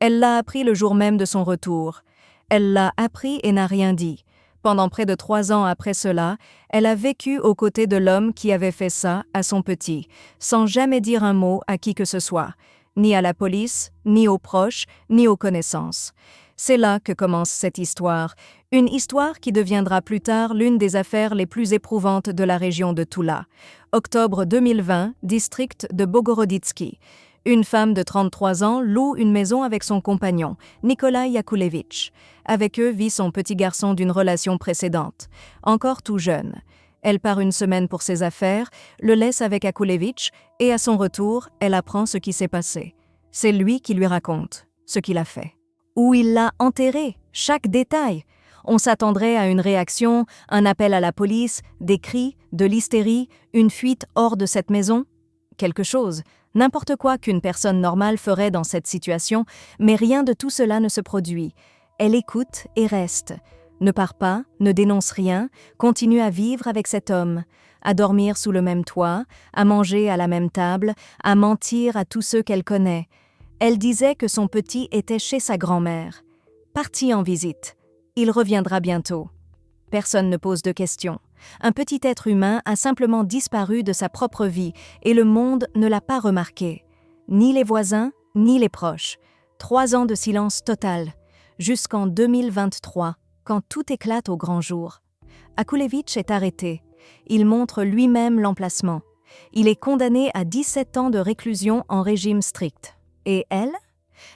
Elle l'a appris le jour même de son retour. Elle l'a appris et n'a rien dit. Pendant près de 3 ans après cela, elle a vécu aux côtés de l'homme qui avait fait ça à son petit, sans jamais dire un mot à qui que ce soit, ni à la police, ni aux proches, ni aux connaissances. C'est là que commence cette histoire, une histoire qui deviendra plus tard l'une des affaires les plus éprouvantes de la région de Tula. Octobre 2020, district de Bogoroditsky. Une femme de 33 ans loue une maison avec son compagnon, Nikolai Yakoulevitch. Avec eux vit son petit garçon d'une relation précédente, encore tout jeune. Elle part une semaine pour ses affaires, le laisse avec Yakoulevitch et à son retour, elle apprend ce qui s'est passé. C'est lui qui lui raconte ce qu'il a fait. Où il l'a enterré, chaque détail. On s'attendrait à une réaction, un appel à la police, des cris, de l'hystérie, une fuite hors de cette maison. Quelque chose, n'importe quoi qu'une personne normale ferait dans cette situation, mais rien de tout cela ne se produit. Elle écoute et reste. Ne part pas, ne dénonce rien, continue à vivre avec cet homme, à dormir sous le même toit, à manger à la même table, à mentir à tous ceux qu'elle connaît. Elle disait que son petit était chez sa grand-mère. Parti en visite. Il reviendra bientôt. Personne ne pose de questions. Un petit être humain a simplement disparu de sa propre vie et le monde ne l'a pas remarqué. Ni les voisins, ni les proches. 3 ans de silence total. Jusqu'en 2023, quand tout éclate au grand jour. Yakoulevitch est arrêté. Il montre lui-même l'emplacement. Il est condamné à 17 ans de réclusion en régime strict. Et elle?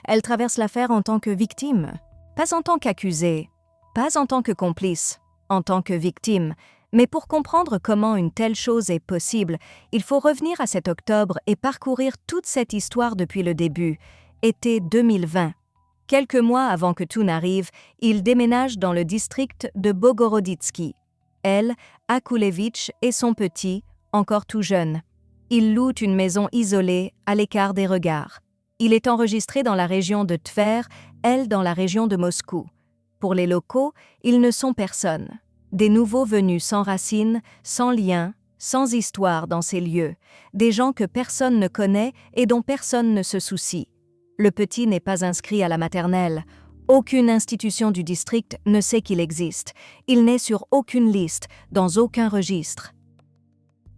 Elle traverse l'affaire en tant que victime. Pas en tant qu'accusée. Pas en tant que complice. En tant que victime. Mais pour comprendre comment une telle chose est possible, il faut revenir à cet octobre et parcourir toute cette histoire depuis le début, été 2020. Quelques mois avant que tout n'arrive, il déménage dans le district de Bogoroditsky. Elle, Yakoulevitch et son petit, encore tout jeune. Il loue une maison isolée, à l'écart des regards. Il est enregistré dans la région de Tver, elle dans la région de Moscou. Pour les locaux, ils ne sont personne. Des nouveaux venus sans racines, sans liens, sans histoire dans ces lieux. Des gens que personne ne connaît et dont personne ne se soucie. Le petit n'est pas inscrit à la maternelle. Aucune institution du district ne sait qu'il existe. Il n'est sur aucune liste, dans aucun registre.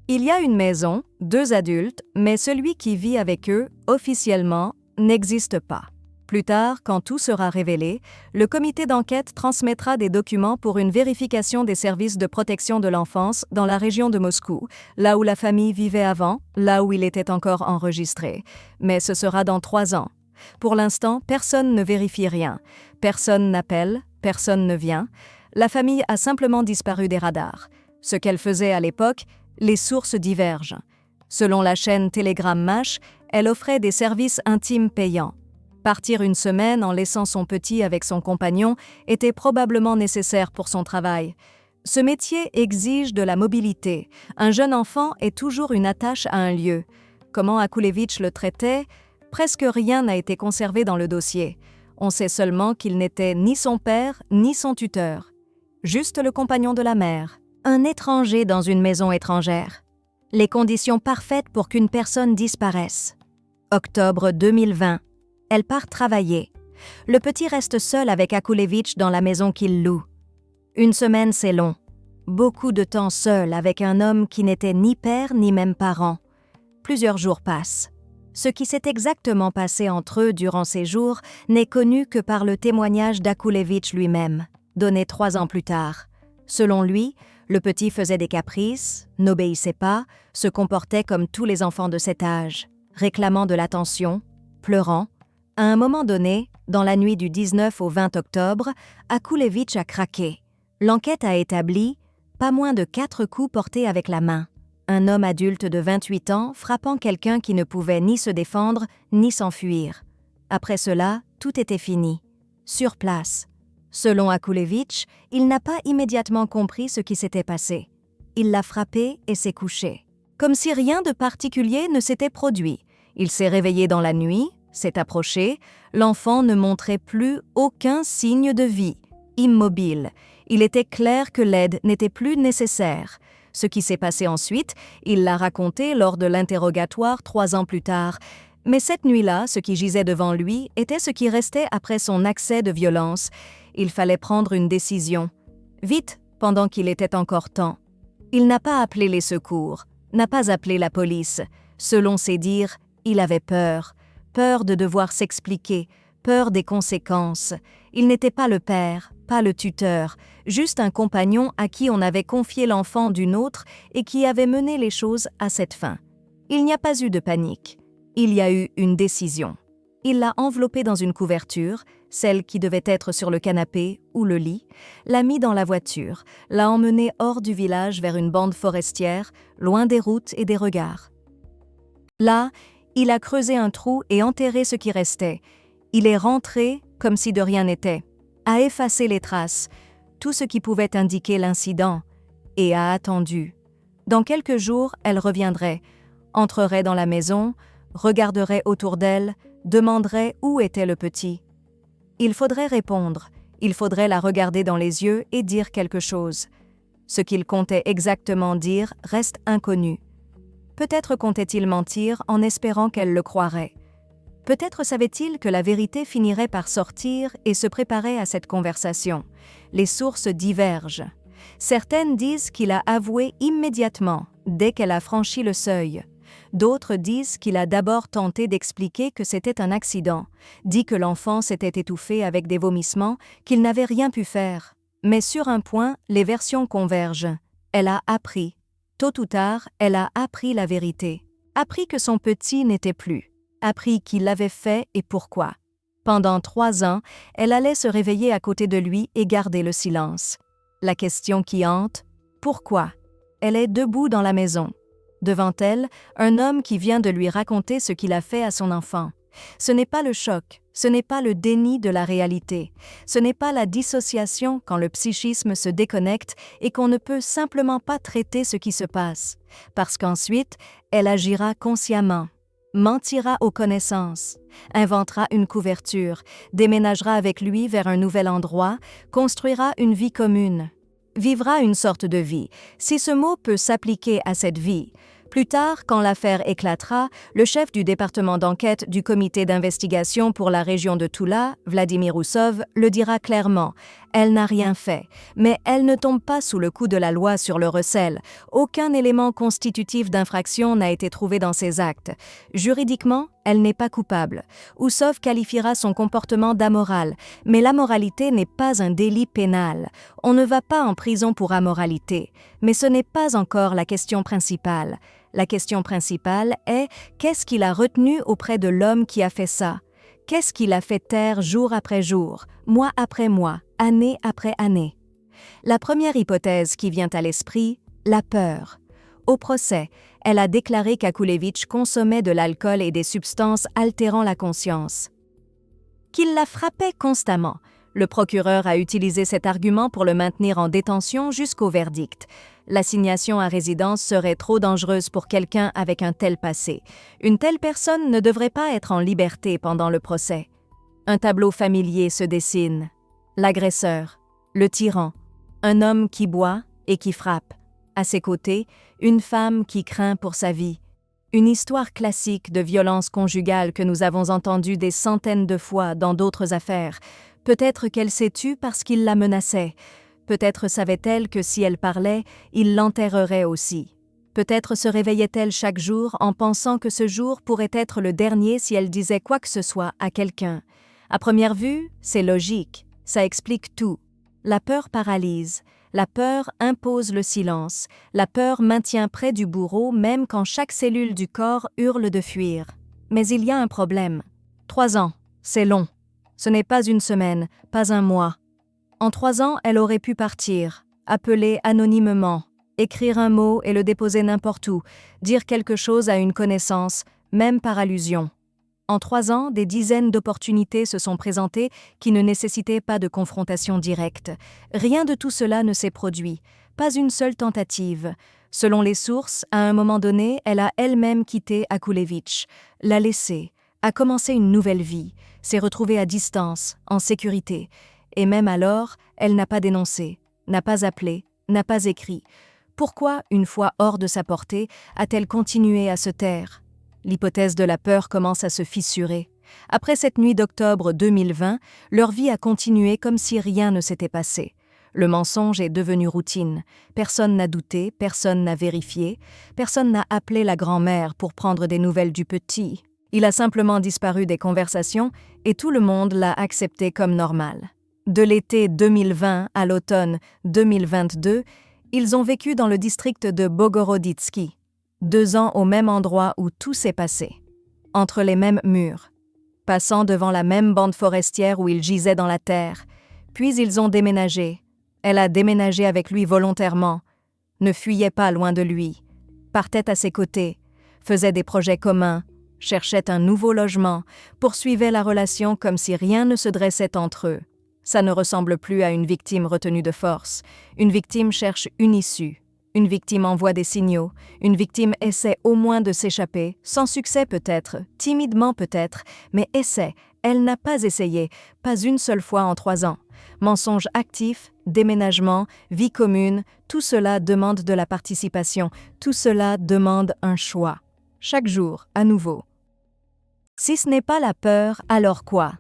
Il y a une maison, 2 adultes, mais celui qui vit avec eux, officiellement, n'existe pas. Plus tard, quand tout sera révélé, le comité d'enquête transmettra des documents pour une vérification des services de protection de l'enfance dans la région de Moscou, là où la famille vivait avant, là où il était encore enregistré. Mais ce sera dans 3 ans. Pour l'instant, personne ne vérifie rien. Personne n'appelle, personne ne vient. La famille a simplement disparu des radars. Ce qu'elle faisait à l'époque, les sources divergent. Selon la chaîne Telegram Mash, elle offrait des services intimes payants. Partir une semaine en laissant son petit avec son compagnon était probablement nécessaire pour son travail. Ce métier exige de la mobilité. Un jeune enfant est toujours une attache à un lieu. Comment Yakoulevitch le traitait? Presque rien n'a été conservé dans le dossier. On sait seulement qu'il n'était ni son père ni son tuteur. Juste le compagnon de la mère. Un étranger dans une maison étrangère. Les conditions parfaites pour qu'une personne disparaisse. Octobre 2020. Elle part travailler. Le petit reste seul avec Yakoulevitch dans la maison qu'il loue. Une semaine, c'est long. Beaucoup de temps seul avec un homme qui n'était ni père ni même parent. Plusieurs jours passent. Ce qui s'est exactement passé entre eux durant ces jours n'est connu que par le témoignage d'Yakoulevitch lui-même, donné 3 ans plus tard. Selon lui, le petit faisait des caprices, n'obéissait pas, se comportait comme tous les enfants de cet âge, réclamant de l'attention, pleurant. À un moment donné, dans la nuit du 19 au 20 octobre, Yakoulevitch a craqué. L'enquête a établi pas moins de 4 coups portés avec la main. Un homme adulte de 28 ans frappant quelqu'un qui ne pouvait ni se défendre ni s'enfuir. Après cela, tout était fini. Sur place. Selon Yakoulevitch, il n'a pas immédiatement compris ce qui s'était passé. Il l'a frappé et s'est couché. Comme si rien de particulier ne s'était produit. Il s'est réveillé dans la nuit, s'est approché. L'enfant ne montrait plus aucun signe de vie. Immobile. Il était clair que l'aide n'était plus nécessaire. Ce qui s'est passé ensuite, il l'a raconté lors de l'interrogatoire 3 ans plus tard. Mais cette nuit-là, ce qui gisait devant lui était ce qui restait après son accès de violence. Il fallait prendre une décision. Vite, pendant qu'il était encore temps. Il n'a pas appelé les secours, n'a pas appelé la police. Selon ses dires, il avait peur. Peur de devoir s'expliquer, peur des conséquences. Il n'était pas le père, pas le tuteur, juste un compagnon à qui on avait confié l'enfant d'une autre et qui avait mené les choses à cette fin. Il n'y a pas eu de panique. Il y a eu une décision. Il l'a enveloppée dans une couverture, celle qui devait être sur le canapé ou le lit, l'a mis dans la voiture, l'a emmené hors du village vers une bande forestière, loin des routes et des regards. Là, il a creusé un trou et enterré ce qui restait. Il est rentré comme si de rien n'était, a effacé les traces, tout ce qui pouvait indiquer l'incident, et a attendu. Dans quelques jours, elle reviendrait, entrerait dans la maison, regarderait autour d'elle, demanderait où était le petit. Il faudrait répondre, il faudrait la regarder dans les yeux et dire quelque chose. Ce qu'il comptait exactement dire reste inconnu. Peut-être comptait-il mentir en espérant qu'elle le croirait. Peut-être savait-il que la vérité finirait par sortir et se préparait à cette conversation. Les sources divergent. Certaines disent qu'il a avoué immédiatement, dès qu'elle a franchi le seuil. D'autres disent qu'il a d'abord tenté d'expliquer que c'était un accident, dit que l'enfant s'était étouffé avec des vomissements, qu'il n'avait rien pu faire. Mais sur un point, les versions convergent. Elle a appris. Tôt ou tard, elle a appris la vérité. Appris que son petit n'était plus. Appris qui l'avait fait et pourquoi. Pendant 3 ans, elle allait se réveiller à côté de lui et garder le silence. La question qui hante, pourquoi? Elle est debout dans la maison. Devant elle, un homme qui vient de lui raconter ce qu'il a fait à son enfant. Ce n'est pas le choc, ce n'est pas le déni de la réalité, ce n'est pas la dissociation quand le psychisme se déconnecte et qu'on ne peut simplement pas traiter ce qui se passe, parce qu'ensuite, elle agira consciemment, mentira aux connaissances, inventera une couverture, déménagera avec lui vers un nouvel endroit, construira une vie commune, vivra une sorte de vie, si ce mot peut s'appliquer à cette vie. Plus tard, quand l'affaire éclatera, le chef du département d'enquête du comité d'investigation pour la région de Toula, Vladimir Oussov, le dira clairement. Elle n'a rien fait, mais elle ne tombe pas sous le coup de la loi sur le recel. Aucun élément constitutif d'infraction n'a été trouvé dans ses actes. Juridiquement, elle n'est pas coupable. Oussov qualifiera son comportement d'amoral, mais l'amoralité n'est pas un délit pénal. On ne va pas en prison pour amoralité, mais ce n'est pas encore la question principale. La question principale est qu'est-ce qu'il a retenu auprès de l'homme qui a fait ça? Qu'est-ce qui l'a fait taire jour après jour, mois après mois, année après année? La première hypothèse qui vient à l'esprit, la peur. Au procès, elle a déclaré qu'Akulevitch consommait de l'alcool et des substances altérant la conscience. Qu'il la frappait constamment. Le procureur a utilisé cet argument pour le maintenir en détention jusqu'au verdict. L'assignation à résidence serait trop dangereuse pour quelqu'un avec un tel passé. Une telle personne ne devrait pas être en liberté pendant le procès. Un tableau familier se dessine. L'agresseur, le tyran, un homme qui boit et qui frappe. À ses côtés, une femme qui craint pour sa vie. Une histoire classique de violence conjugale que nous avons entendue des centaines de fois dans d'autres affaires. Peut-être qu'elle s'est tue parce qu'il la menaçait. Peut-être savait-elle que si elle parlait, il l'enterrerait aussi. Peut-être se réveillait-elle chaque jour en pensant que ce jour pourrait être le dernier si elle disait quoi que ce soit à quelqu'un. À première vue, c'est logique, ça explique tout. La peur paralyse, la peur impose le silence, la peur maintient près du bourreau même quand chaque cellule du corps hurle de fuir. Mais il y a un problème. 3 ans, c'est long. Ce n'est pas une semaine, pas un mois. En 3 ans, elle aurait pu partir, appeler anonymement, écrire un mot et le déposer n'importe où, dire quelque chose à une connaissance, même par allusion. En 3 ans, des dizaines d'opportunités se sont présentées qui ne nécessitaient pas de confrontation directe. Rien de tout cela ne s'est produit, pas une seule tentative. Selon les sources, à un moment donné, elle a elle-même quitté Akulevitch, l'a laissé, a commencé une nouvelle vie, s'est retrouvée à distance, en sécurité. Et même alors, elle n'a pas dénoncé, n'a pas appelé, n'a pas écrit. Pourquoi, une fois hors de sa portée, a-t-elle continué à se taire? L'hypothèse de la peur commence à se fissurer. Après cette nuit d'octobre 2020, leur vie a continué comme si rien ne s'était passé. Le mensonge est devenu routine. Personne n'a douté, personne n'a vérifié, personne n'a appelé la grand-mère pour prendre des nouvelles du petit. Il a simplement disparu des conversations et tout le monde l'a accepté comme normal. De l'été 2020 à l'automne 2022, ils ont vécu dans le district de Bogoroditsky. 2 ans au même endroit où tout s'est passé. Entre les mêmes murs. Passant devant la même bande forestière où il gisait dans la terre. Puis ils ont déménagé. Elle a déménagé avec lui volontairement. Ne fuyait pas loin de lui. Partait à ses côtés. Faisait des projets communs. Cherchait un nouveau logement. Poursuivait la relation comme si rien ne se dressait entre eux. Ça ne ressemble plus à une victime retenue de force. Une victime cherche une issue. Une victime envoie des signaux. Une victime essaie au moins de s'échapper. Sans succès peut-être, timidement peut-être, mais essaie. Elle n'a pas essayé, pas une seule fois en 3 ans. Mensonge actif, déménagement, vie commune, tout cela demande de la participation. Tout cela demande un choix. Chaque jour, à nouveau. Si ce n'est pas la peur, alors quoi?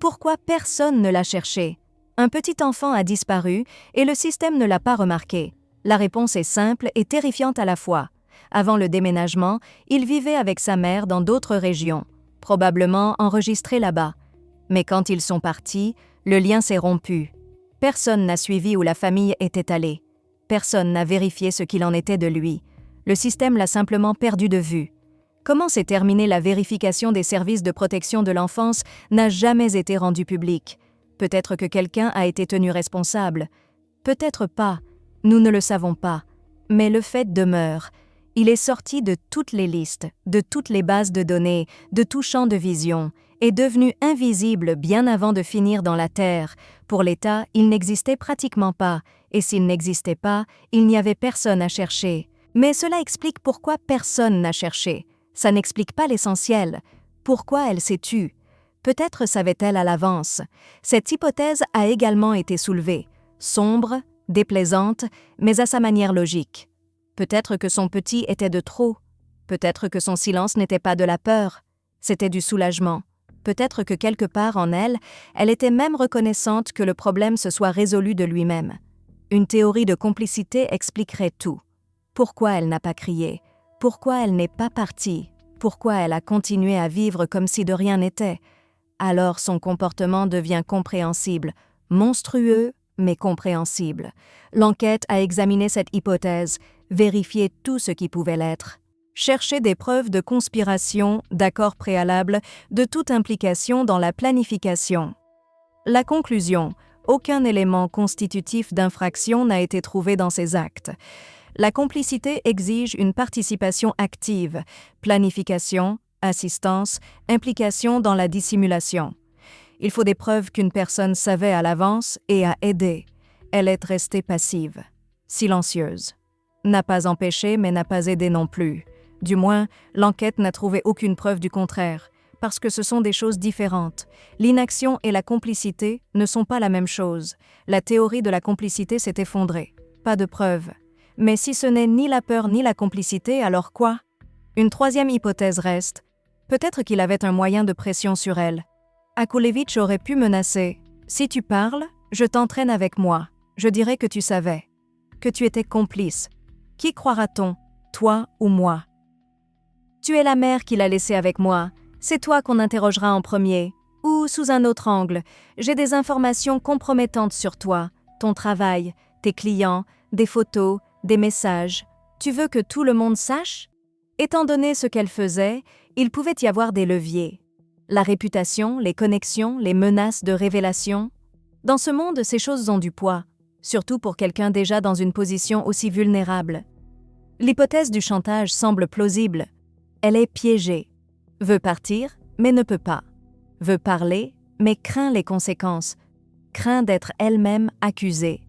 Pourquoi personne ne l'a cherché? Un petit enfant a disparu et le système ne l'a pas remarqué. La réponse est simple et terrifiante à la fois. Avant le déménagement, il vivait avec sa mère dans d'autres régions, probablement enregistré là-bas. Mais quand ils sont partis, le lien s'est rompu. Personne n'a suivi où la famille était allée. Personne n'a vérifié ce qu'il en était de lui. Le système l'a simplement perdu de vue. Comment s'est terminée la vérification des services de protection de l'enfance n'a jamais été rendue publique. Peut-être que quelqu'un a été tenu responsable. Peut-être pas. Nous ne le savons pas. Mais le fait demeure. Il est sorti de toutes les listes, de toutes les bases de données, de tout champ de vision, est devenu invisible bien avant de finir dans la terre. Pour l'État, il n'existait pratiquement pas, et s'il n'existait pas, il n'y avait personne à chercher. Mais cela explique pourquoi personne n'a cherché. Ça n'explique pas l'essentiel. Pourquoi elle s'est tue? Peut-être savait-elle à l'avance. Cette hypothèse a également été soulevée. Sombre, déplaisante, mais à sa manière logique. Peut-être que son petit était de trop. Peut-être que son silence n'était pas de la peur. C'était du soulagement. Peut-être que quelque part en elle, elle était même reconnaissante que le problème se soit résolu de lui-même. Une théorie de complicité expliquerait tout. Pourquoi elle n'a pas crié? Pourquoi elle n'est pas partie? Pourquoi elle a continué à vivre comme si de rien n'était? Alors son comportement devient compréhensible, monstrueux, mais compréhensible. L'enquête a examiné cette hypothèse, vérifié tout ce qui pouvait l'être. Chercher des preuves de conspiration, d'accords préalables, de toute implication dans la planification. La conclusion, aucun élément constitutif d'infraction n'a été trouvé dans ces actes. La complicité exige une participation active, planification, assistance, implication dans la dissimulation. Il faut des preuves qu'une personne savait à l'avance et a aidé. Elle est restée passive, silencieuse. N'a pas empêché mais n'a pas aidé non plus. Du moins, l'enquête n'a trouvé aucune preuve du contraire, parce que ce sont des choses différentes. L'inaction et la complicité ne sont pas la même chose. La théorie de la complicité s'est effondrée. Pas de preuves. Mais si ce n'est ni la peur ni la complicité, alors quoi? Une troisième hypothèse reste. Peut-être qu'il avait un moyen de pression sur elle. Akulevitch aurait pu menacer. « Si tu parles, je t'entraîne avec moi. Je dirai que tu savais. Que tu étais complice. Qui croira-t-on, toi ou moi? Tu es la mère qui l'a laissé avec moi. C'est toi qu'on interrogera en premier. Ou sous un autre angle. J'ai des informations compromettantes sur toi, ton travail, tes clients, des photos, des messages. Tu veux que tout le monde sache? » Étant donné ce qu'elle faisait, il pouvait y avoir des leviers. La réputation, les connexions, les menaces de révélation. Dans ce monde, ces choses ont du poids, surtout pour quelqu'un déjà dans une position aussi vulnérable. L'hypothèse du chantage semble plausible. Elle est piégée. Veut partir, mais ne peut pas. Veut parler, mais craint les conséquences. Craint d'être elle-même accusée.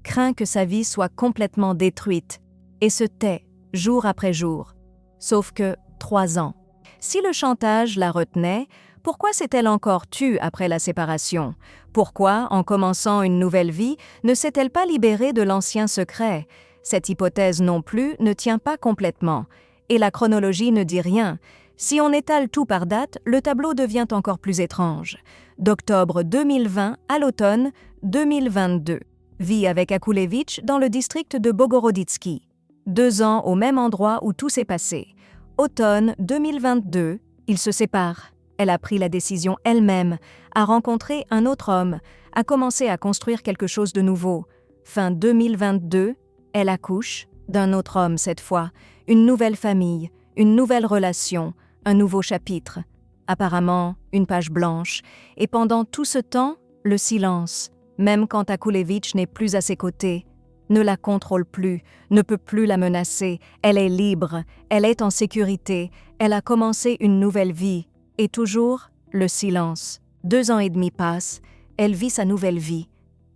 Craint que sa vie soit complètement détruite. Et se tait, jour après jour. Sauf que 3 ans. Si le chantage la retenait, pourquoi s'est-elle encore tue après la séparation? Pourquoi, en commençant une nouvelle vie, ne s'est-elle pas libérée de l'ancien secret? Cette hypothèse non plus ne tient pas complètement. Et la chronologie ne dit rien. Si on étale tout par date, le tableau devient encore plus étrange. D'octobre 2020 à l'automne 2022. Vit avec Akulevich dans le district de Bogoroditsky. 2 ans au même endroit où tout s'est passé. Automne 2022, ils se séparent. Elle a pris la décision elle-même, a rencontré un autre homme, a commencé à construire quelque chose de nouveau. Fin 2022, elle accouche d'un autre homme cette fois, une nouvelle famille, une nouvelle relation, un nouveau chapitre. Apparemment, une page blanche. Et pendant tout ce temps, le silence, même quand Akulevich n'est plus à ses côtés, ne la contrôle plus, ne peut plus la menacer. Elle est libre, elle est en sécurité, elle a commencé une nouvelle vie. Et toujours, le silence. 2 ans et demi passent, elle vit sa nouvelle vie.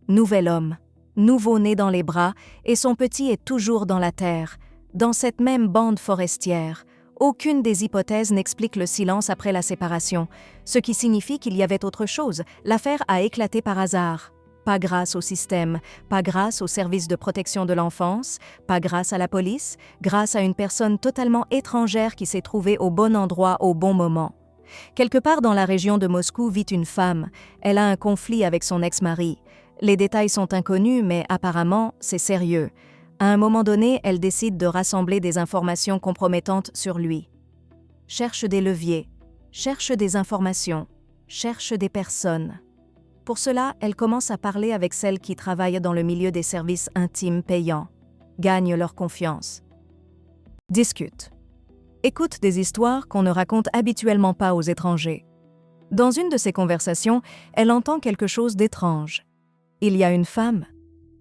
Nouvel homme, nouveau-né dans les bras, et son petit est toujours dans la terre, dans cette même bande forestière. Aucune des hypothèses n'explique le silence après la séparation, ce qui signifie qu'il y avait autre chose. L'affaire a éclaté par hasard. Pas grâce au système, pas grâce au service de protection de l'enfance, pas grâce à la police, grâce à une personne totalement étrangère qui s'est trouvée au bon endroit au bon moment. Quelque part dans la région de Moscou vit une femme. Elle a un conflit avec son ex-mari. Les détails sont inconnus, mais apparemment, c'est sérieux. À un moment donné, elle décide de rassembler des informations compromettantes sur lui. Cherche des leviers, cherche des informations, cherche des personnes. Pour cela, elle commence à parler avec celles qui travaillent dans le milieu des services intimes payants. Gagne leur confiance. Discute. Écoute des histoires qu'on ne raconte habituellement pas aux étrangers. Dans une de ces conversations, elle entend quelque chose d'étrange. Il y a une femme.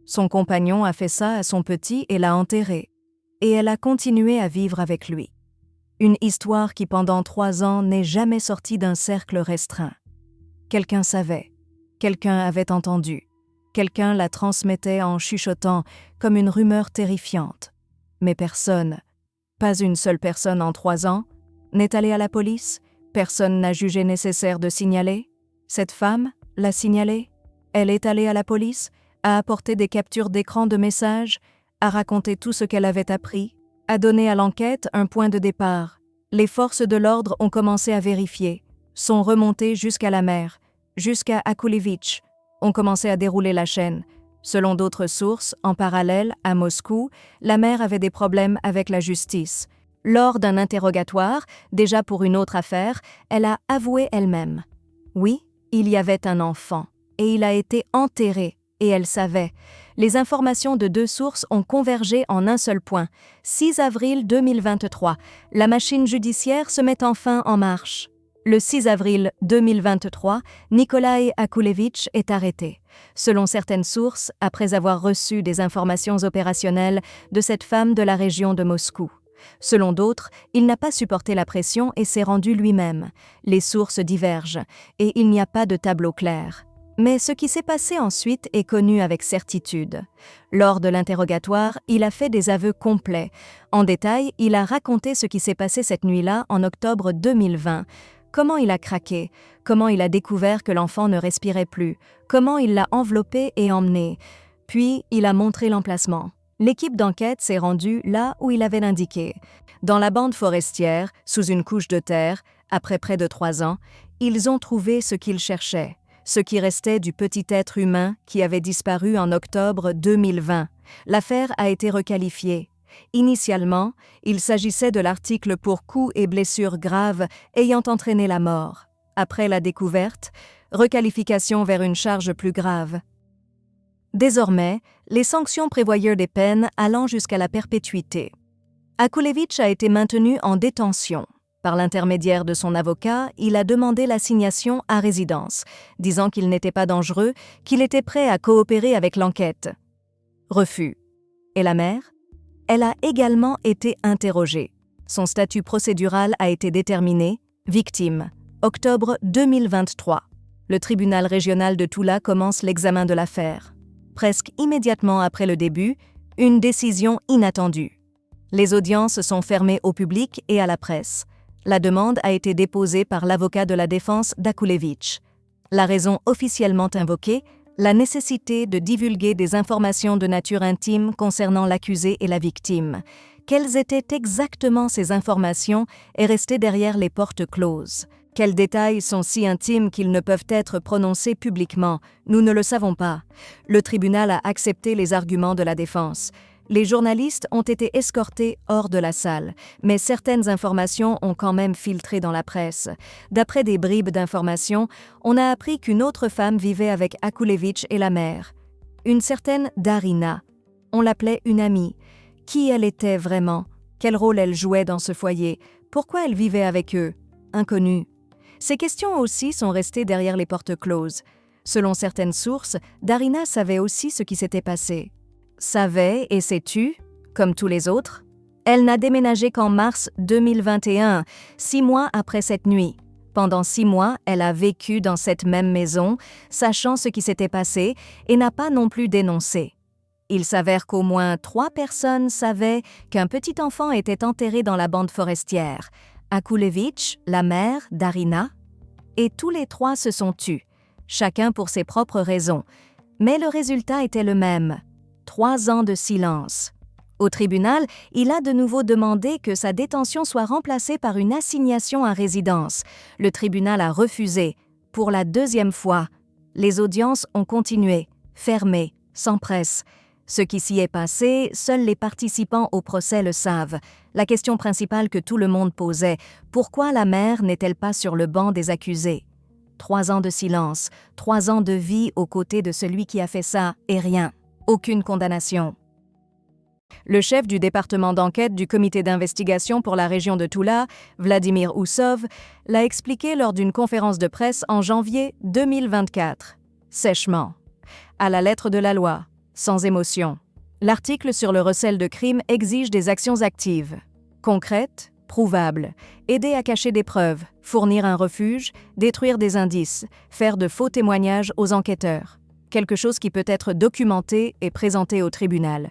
Son compagnon a fait ça à son petit et l'a enterré. Et elle a continué à vivre avec lui. Une histoire qui pendant 3 ans n'est jamais sortie d'un cercle restreint. Quelqu'un savait. Quelqu'un avait entendu. Quelqu'un la transmettait en chuchotant comme une rumeur terrifiante. Mais personne, pas une seule personne en 3 ans, n'est allée à la police. Personne n'a jugé nécessaire de signaler. Cette femme l'a signalé. Elle est allée à la police, a apporté des captures d'écran de messages, a raconté tout ce qu'elle avait appris, a donné à l'enquête un point de départ. Les forces de l'ordre ont commencé à vérifier, sont remontées jusqu'à la mère, jusqu'à Akulevich, ont commencé à dérouler la chaîne. Selon d'autres sources, en parallèle, à Moscou, la mère avait des problèmes avec la justice. Lors d'un interrogatoire, déjà pour une autre affaire, elle a avoué elle-même. Oui, il y avait un enfant, et il a été enterré, et elle savait. Les informations de 2 sources ont convergé en un seul point. 6 avril 2023, la machine judiciaire se met enfin en marche. Le 6 avril 2023, Nikolai Akulevich est arrêté. Selon certaines sources, après avoir reçu des informations opérationnelles de cette femme de la région de Moscou. Selon d'autres, il n'a pas supporté la pression et s'est rendu lui-même. Les sources divergent, et il n'y a pas de tableau clair. Mais ce qui s'est passé ensuite est connu avec certitude. Lors de l'interrogatoire, il a fait des aveux complets. En détail, il a raconté ce qui s'est passé cette nuit-là en octobre 2020. Comment il a craqué, comment il a découvert que l'enfant ne respirait plus, comment il l'a enveloppé et emmené. Puis, il a montré l'emplacement. L'équipe d'enquête s'est rendue là où il avait indiqué. Dans la bande forestière, sous une couche de terre, après près de 3 ans, ils ont trouvé ce qu'ils cherchaient. Ce qui restait du petit être humain qui avait disparu en octobre 2020. L'affaire a été requalifiée. Initialement, il s'agissait de l'article pour coups et blessures graves ayant entraîné la mort. Après la découverte, requalification vers une charge plus grave. Désormais, les sanctions prévoyaient des peines allant jusqu'à la perpétuité. Akulevich a été maintenu en détention. Par l'intermédiaire de son avocat, il a demandé l'assignation à résidence, disant qu'il n'était pas dangereux, qu'il était prêt à coopérer avec l'enquête. Refus. Et la mère ? Elle a également été interrogée. Son statut procédural a été déterminé, victime, octobre 2023. Le tribunal régional de Toula commence l'examen de l'affaire. Presque immédiatement après le début, une décision inattendue. Les audiences sont fermées au public et à la presse. La demande a été déposée par l'avocat de la défense d'Akulevich. La raison officiellement invoquée, la nécessité de divulguer des informations de nature intime concernant l'accusé et la victime, Quelles étaient exactement ces informations et restées derrière les portes closes? Quels détails sont si intimes qu'ils ne peuvent être prononcés publiquement? Nous ne le savons pas. Le tribunal a accepté les arguments de la défense. Les journalistes ont été escortés hors de la salle, mais certaines informations ont quand même filtré dans la presse. D'après des bribes d'informations, on a appris qu'une autre femme vivait avec Akulevich et la mère. Une certaine Darina. On l'appelait une amie. Qui elle était vraiment? Quel rôle elle jouait dans ce foyer? Pourquoi elle vivait avec eux? Inconnu. Ces questions aussi sont restées derrière les portes closes. Selon certaines sources, Darina savait aussi ce qui s'était passé. Savait et s'est tue, comme tous les autres. Elle n'a déménagé qu'en mars 2021, 6 mois après cette nuit. Pendant 6 mois, elle a vécu dans cette même maison, sachant ce qui s'était passé, et n'a pas non plus dénoncé. Il s'avère qu'au moins 3 personnes savaient qu'un petit enfant était enterré dans la bande forestière. Akulevich, la mère, Darina, et tous les 3 se sont tus, chacun pour ses propres raisons. Mais le résultat était le même, 3 ans de silence. Au tribunal, il a de nouveau demandé que sa détention soit remplacée par une assignation à résidence. Le tribunal a refusé, pour la 2e fois. Les audiences ont continué, fermées, sans presse. Ce qui s'y est passé, seuls les participants au procès le savent. La question principale que tout le monde posait, pourquoi la mère n'est-elle pas sur le banc des accusés? 3 ans de silence, 3 ans de vie aux côtés de celui qui a fait ça, et rien. Aucune condamnation. Le chef du département d'enquête du comité d'investigation pour la région de Toula, Vladimir Oussov, l'a expliqué lors d'une conférence de presse en janvier 2024. Sèchement. À la lettre de la loi. Sans émotion. L'article sur le recel de crimes exige des actions actives, concrètes, prouvables, aider à cacher des preuves, fournir un refuge, détruire des indices, faire de faux témoignages aux enquêteurs. Quelque chose qui peut être documenté et présenté au tribunal.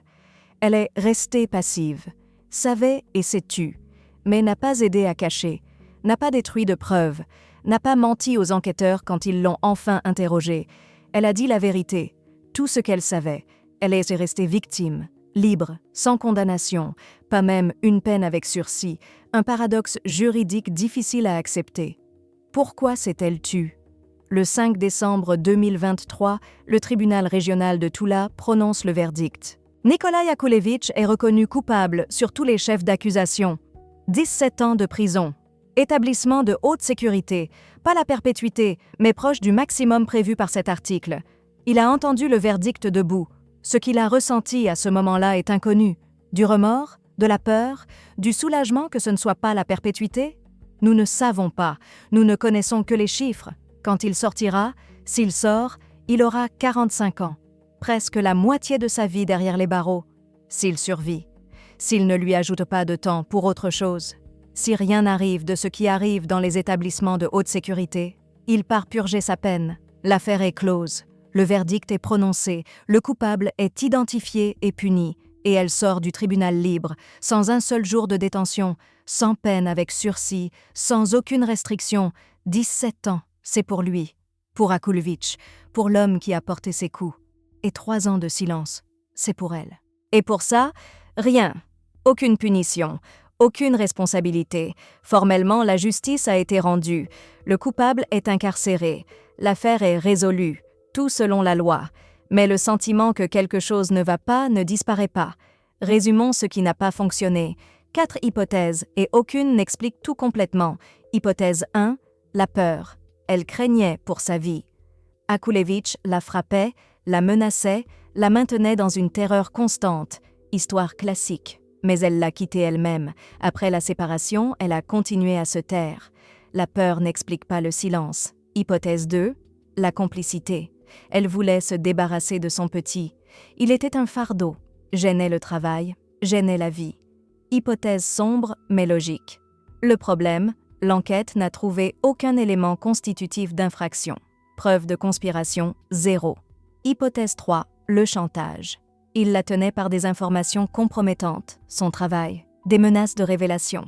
Elle est restée passive, savait et s'est tue, mais n'a pas aidé à cacher, n'a pas détruit de preuves, n'a pas menti aux enquêteurs quand ils l'ont enfin interrogée. Elle a dit la vérité. Tout ce qu'elle savait, elle est restée victime, libre, sans condamnation, pas même une peine avec sursis, un paradoxe juridique difficile à accepter. Pourquoi s'est-elle tue? Le 5 décembre 2023, le tribunal régional de Toula prononce le verdict. Nikolai Akulevich est reconnu coupable sur tous les chefs d'accusation. 17 ans de prison. Établissement de haute sécurité, pas la perpétuité, mais proche du maximum prévu par cet article. Il a entendu le verdict debout. Ce qu'il a ressenti à ce moment-là est inconnu. Du remords, de la peur, du soulagement que ce ne soit pas la perpétuité? Nous ne savons pas. Nous ne connaissons que les chiffres. Quand il sortira, s'il sort, il aura 45 ans. Presque la moitié de sa vie derrière les barreaux. S'il survit. S'il ne lui ajoute pas de temps pour autre chose. Si rien n'arrive de ce qui arrive dans les établissements de haute sécurité, il part purger sa peine. L'affaire est close. Le verdict est prononcé, le coupable est identifié et puni, et elle sort du tribunal libre, sans un seul jour de détention, sans peine avec sursis, sans aucune restriction. 17 ans, c'est pour lui, pour Akulevich, pour l'homme qui a porté ses coups. Et 3 ans de silence, c'est pour elle. Et pour ça, rien, aucune punition, aucune responsabilité. Formellement, la justice a été rendue. Le coupable est incarcéré. L'affaire est résolue. Tout selon la loi, mais le sentiment que quelque chose ne va pas ne disparaît pas. Résumons ce qui n'a pas fonctionné. 4 hypothèses et aucune n'explique tout complètement. Hypothèse 1, la peur. Elle craignait pour sa vie. Akulevich la frappait, la menaçait, la maintenait dans une terreur constante. Histoire classique, mais elle l'a quittée elle-même. Après la séparation, elle a continué à se taire. La peur n'explique pas le silence. Hypothèse 2, la complicité. Elle voulait se débarrasser de son petit. Il était un fardeau, gênait le travail, gênait la vie. Hypothèse sombre mais logique. Le problème, l'enquête n'a trouvé aucun élément constitutif d'infraction. Preuve de conspiration, 0. Hypothèse 3, le chantage. Il la tenait par des informations compromettantes, son travail, des menaces de révélation.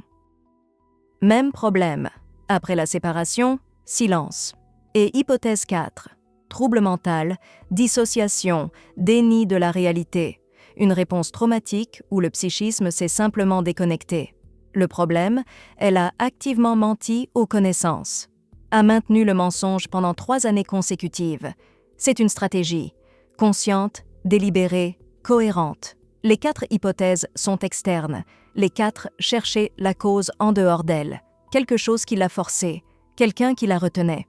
Même problème. Après la séparation, silence. Et hypothèse 4, trouble mental, dissociation, déni de la réalité. une réponse traumatique où le psychisme s'est simplement déconnecté. Le problème, elle a activement menti aux connaissances, a maintenu le mensonge pendant 3 années consécutives. C'est une stratégie, consciente, délibérée, cohérente. Les 4 hypothèses sont externes. Les 4 cherchaient la cause en dehors d'elle, quelque chose qui l'a forcée, quelqu'un qui la retenait.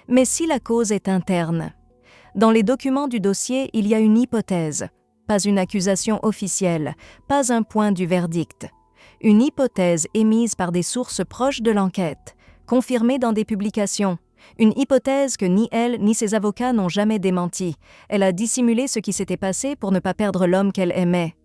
Mais si la cause est interne? Dans les documents du dossier, il y a une hypothèse, pas une accusation officielle, pas un point du verdict. Une hypothèse émise par des sources proches de l'enquête, confirmée dans des publications. Une hypothèse que ni elle ni ses avocats n'ont jamais démentie. Elle a dissimulé ce qui s'était passé pour ne pas perdre l'homme qu'elle aimait.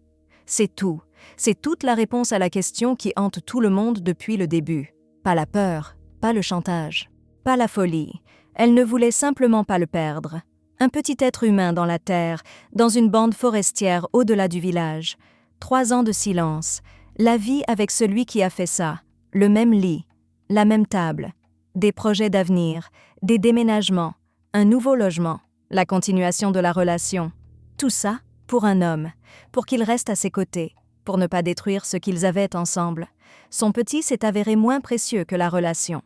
C'est tout. C'est toute la réponse à la question qui hante tout le monde depuis le début. Pas la peur, pas le chantage, pas la folie. Elle ne voulait simplement pas le perdre. Un petit être humain dans la terre, dans une bande forestière au-delà du village. 3 ans de silence. La vie avec celui qui a fait ça. Le même lit, la même table. Des projets d'avenir, des déménagements, un nouveau logement, la continuation de la relation. Tout ça pour un homme, pour qu'il reste à ses côtés, pour ne pas détruire ce qu'ils avaient ensemble. Son petit s'est avéré moins précieux que la relation,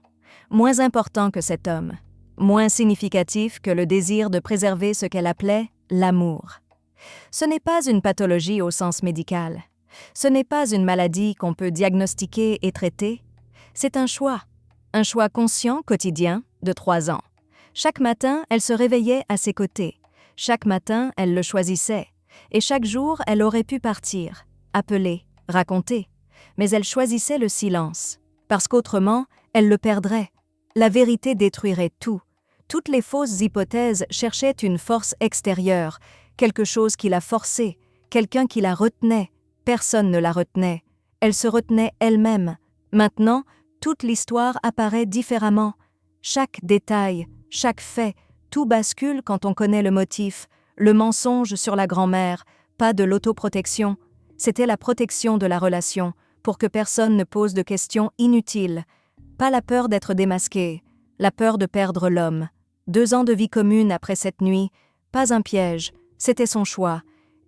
moins important que cet homme, moins significatif que le désir de préserver ce qu'elle appelait l'amour. Ce n'est pas une pathologie au sens médical. Ce n'est pas une maladie qu'on peut diagnostiquer et traiter. C'est un choix conscient quotidien de 3 ans. Chaque matin, elle se réveillait à ses côtés. Chaque matin, elle le choisissait. Et chaque jour, elle aurait pu partir, appeler, raconter. Mais elle choisissait le silence, parce qu'autrement, elle le perdrait. La vérité détruirait tout. Toutes les fausses hypothèses cherchaient une force extérieure, quelque chose qui la forçait, quelqu'un qui la retenait. Personne ne la retenait. Elle se retenait elle-même. Maintenant, toute l'histoire apparaît différemment. Chaque détail, chaque fait, tout bascule quand on connaît le motif. Le mensonge sur la grand-mère, pas de l'autoprotection. C'était la protection de la relation, pour que personne ne pose de questions inutiles. Pas la peur d'être démasqué, la peur de perdre l'homme. 2 ans de vie commune après cette nuit, pas un piège, c'était son choix.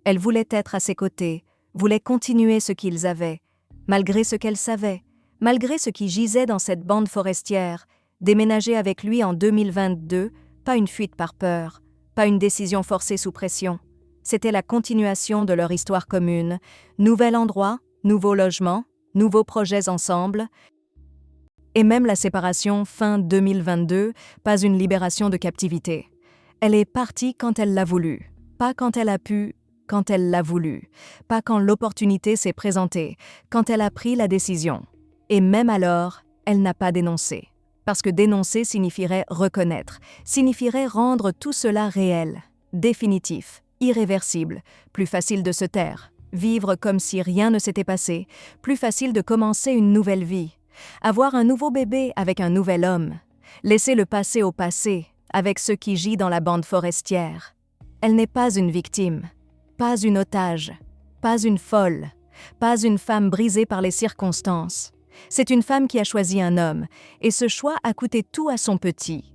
Elle voulait être à ses côtés, voulait continuer ce qu'ils avaient, malgré ce qu'elle savait, malgré ce qui gisait dans cette bande forestière. Déménager avec lui en 2022, pas une fuite par peur, pas une décision forcée sous pression. C'était la continuation de leur histoire commune. Nouvel endroit, nouveau logement, nouveaux projets ensemble. Et même la séparation fin 2022, pas une libération de captivité. Elle est partie quand elle l'a voulu, pas quand elle a pu, quand elle l'a voulu, pas quand l'opportunité s'est présentée, quand elle a pris la décision. Et même alors, elle n'a pas dénoncé. Parce que dénoncer signifierait reconnaître, signifierait rendre tout cela réel, définitif, irréversible, plus facile de se taire, vivre comme si rien ne s'était passé, plus facile de commencer une nouvelle vie, avoir un nouveau bébé avec un nouvel homme, laisser le passé au passé avec ce qui gît dans la bande forestière. Elle n'est pas une victime, pas une otage, pas une folle, pas une femme brisée par les circonstances. C'est une femme qui a choisi un homme, et ce choix a coûté tout à son petit.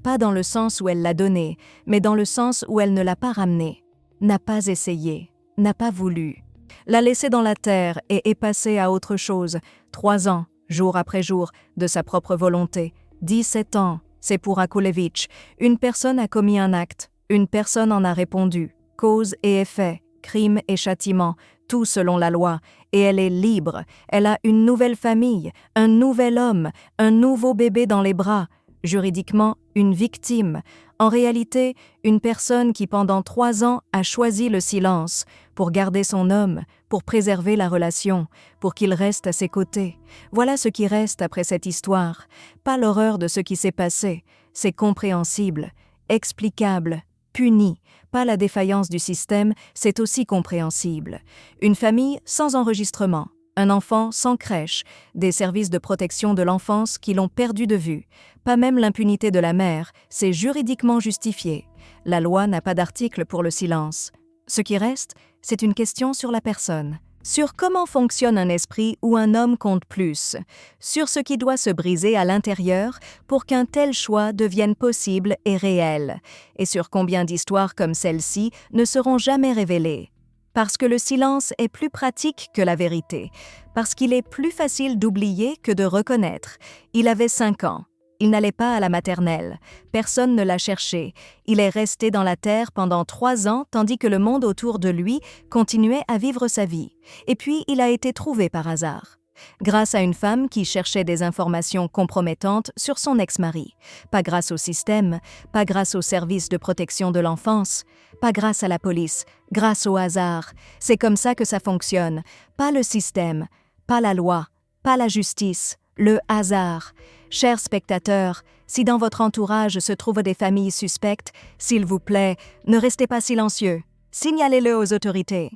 Pas dans le sens où elle l'a donné, mais dans le sens où elle ne l'a pas ramené, n'a pas essayé, n'a pas voulu. L'a laissé dans la terre et est passée à autre chose, 3 ans, jour après jour, de sa propre volonté. 17 ans, c'est pour Akulevitch. Une personne a commis un acte, une personne en a répondu. Cause et effet, crime et châtiment, tout selon la loi, et elle est libre. Elle a une nouvelle famille, un nouvel homme, un nouveau bébé dans les bras. Juridiquement, une victime. En réalité, une personne qui pendant 3 ans a choisi le silence pour garder son homme, pour préserver la relation, pour qu'il reste à ses côtés. Voilà ce qui reste après cette histoire. Pas l'horreur de ce qui s'est passé. C'est compréhensible, explicable, puni. Pas la défaillance du système, c'est aussi compréhensible. Une famille sans enregistrement, un enfant sans crèche, des services de protection de l'enfance qui l'ont perdu de vue. Pas même l'impunité de la mère, c'est juridiquement justifié. La loi n'a pas d'article pour le silence. Ce qui reste, c'est une question sur la personne. Sur comment fonctionne un esprit où un homme compte plus, sur ce qui doit se briser à l'intérieur pour qu'un tel choix devienne possible et réel, et sur combien d'histoires comme celle-ci ne seront jamais révélées. Parce que le silence est plus pratique que la vérité, parce qu'il est plus facile d'oublier que de reconnaître. Il avait 5 ans. Il n'allait pas à la maternelle. Personne ne l'a cherché. Il est resté dans la terre pendant 3 ans tandis que le monde autour de lui continuait à vivre sa vie. Et puis, il a été trouvé par hasard. Grâce à une femme qui cherchait des informations compromettantes sur son ex-mari. Pas grâce au système, pas grâce au service de protection de l'enfance, pas grâce à la police, grâce au hasard. C'est comme ça que ça fonctionne. Pas le système, pas la loi, pas la justice, le hasard. Chers spectateurs, si dans votre entourage se trouvent des familles suspectes, s'il vous plaît, ne restez pas silencieux. Signalez-le aux autorités.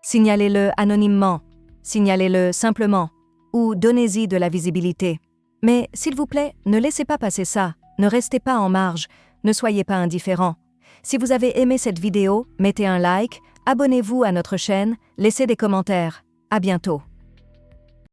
Signalez-le anonymement. Signalez-le simplement. Ou donnez-y de la visibilité. Mais, s'il vous plaît, ne laissez pas passer ça. Ne restez pas en marge. Ne soyez pas indifférents. Si vous avez aimé cette vidéo, mettez un like, abonnez-vous à notre chaîne, laissez des commentaires. À bientôt.